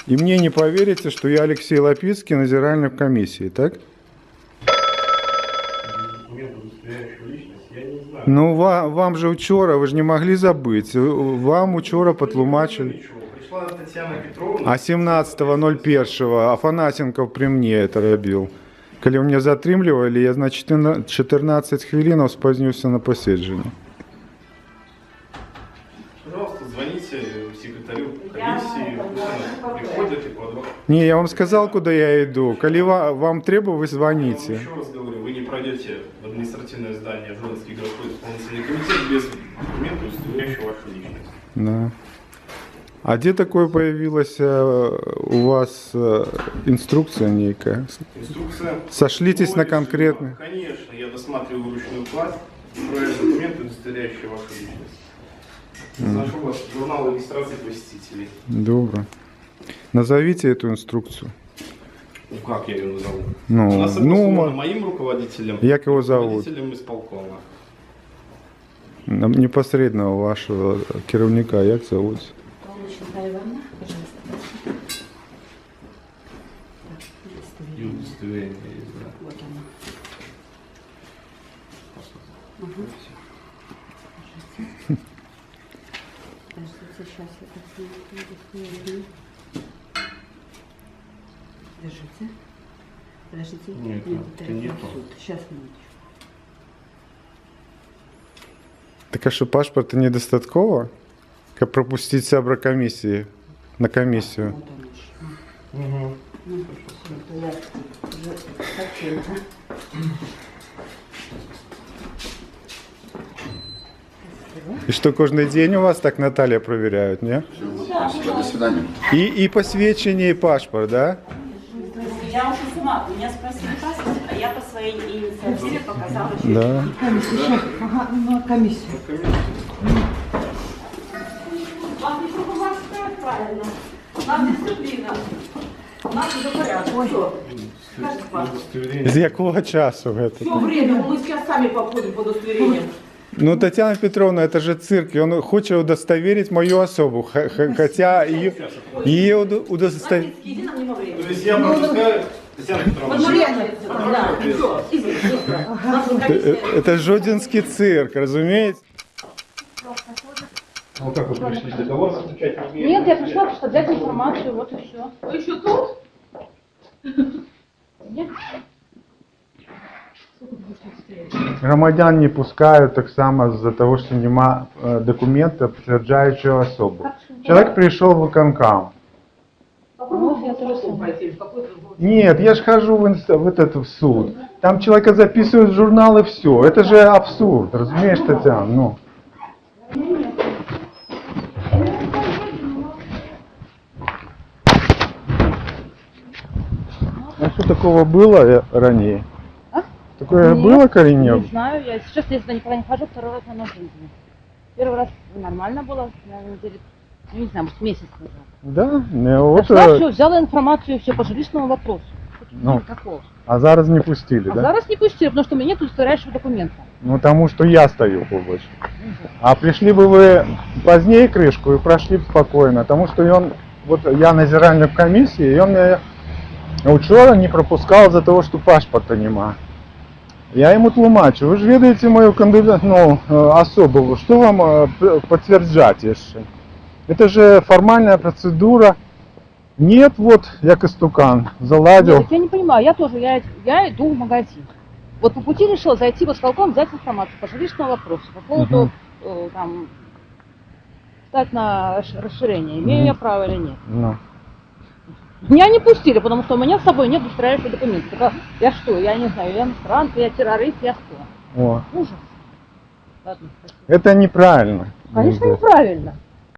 И мне не поверите, что я Алексей Лапицкий, надзирательный в комиссии, так? Ну, вам же вчора, ви ж не могли забити. Вам вчора потлумачили. Пришла Татьяна Петровна. А 17.01 Афанасенков при мне это робил. Коли меня затримливали, я на 14 хвилин спознился на посідження. Пожалуйста, звоните секретарю комиссии, приходят и подробно. Не, я вам сказал, куда я иду. Коли вам треба, вы звоните. Я вам еще раз говорю, вы не пройдете в административное здание Жодинский городской исполнительный комитет без документа, удостоверяющего вашу личность. Да. А где такое появилась у вас инструкция некая? Инструкция. Сошлитесь на конкретный. Конечно, я досматриваю ручную кладь и проверяю документы, удостоверяющие вашу личность. Заношу вас в журнал регистрации посетителей. Добро. Назовите эту инструкцию. Ну как я ее назову? Ну, Она согласована моим руководителем. Як его зовут? Руководителем исполкома. Непосредственно вашего керівника, як зовут? И удостоверение есть, да. Вот она. Подождите, сейчас я удостоверение. Держите. Подождите. Нет, это не то. Сейчас, минуточку. Так а що паспорта недостатково? Как пропустить сябра комиссии на комиссию? Вот он уж. Угу. Ну, всё, я уже хотела. И что, каждый день у вас так Наталья проверяют, не? Спасибо, до свидания. И посвящение, и паспорт, да? Я уже сама, меня спросили паспорт, а я по своей инициативе показала Да. Ага, на комиссию. Вам не пропускают правильно. Нам дисциплина. Нам все порядок. Все. Скажите, паспорт. Удостоверение. З якого часу это? Все время, мы сейчас сами подходим под удостоверением. Ну, Татьяна Петровна, это же цирк, и он хочет удостоверить мою особу, хотя ее удостоверить... Лапицкий, иди нам не во время. То есть я пропускаю Татьяна Петровна. Да, все, быстро. Наша комиссия. Это жодинский цирк, разумеете? Ну как вы пришли? Договор заключать не умеете? Нет, я пришла, чтобы взять информацию, вот и все. Вы еще тут? Нет? Громадян не пускают так само из-за того, что нема документа, подтверждающего особу. Человек пришел в ВКонкам. Попробуйте, я тоже сама. Пойти в какой-то город. Нет, я же хожу в суд. Там человека записывают в журнал и все. Это же абсурд, разумеешь, Татьяна? Ну. А что такого было ранее? А? Такое Нет, было, Коренев? Не знаю, я сейчас я сюда никогда не хожу, второй раз на жизни. Первый раз нормально было, на неделе, ну не знаю, может месяц назад. Да, не, вот, Зашла, все, взяла информацию все по жилищному вопросу. Ну. Какого? а зараз не пустили, А да? зараз не пустили, потому что у меня нет удостоверяющего документа. Ну, тому что я стою побольше. А пришли бы вы позднее крышку и прошли бы спокойно, потому что он, вот я назиральный в комиссии, и он меня вчора не пропускал за того, что паспорта нема. Я ему тлумачу, вы же ведаете мою особу, что вам подтверждать еще? Это же формальная процедура. Нет, вот, як истукан, заладил. Нет, я не понимаю, я тоже, я иду в магазин. Вот по пути решила зайти в исполком, взять информацию по жилищному вопросу, по поводу, там, стать на расширение, имею я право или нет. Ну. Меня не пустили, потому что у меня с собой нет устраивающих документов. Только я что, я не знаю, я иностранка, я террорист, я кто? О. Ужас. Ладно, спасибо. Это неправильно. Конечно, неправильно.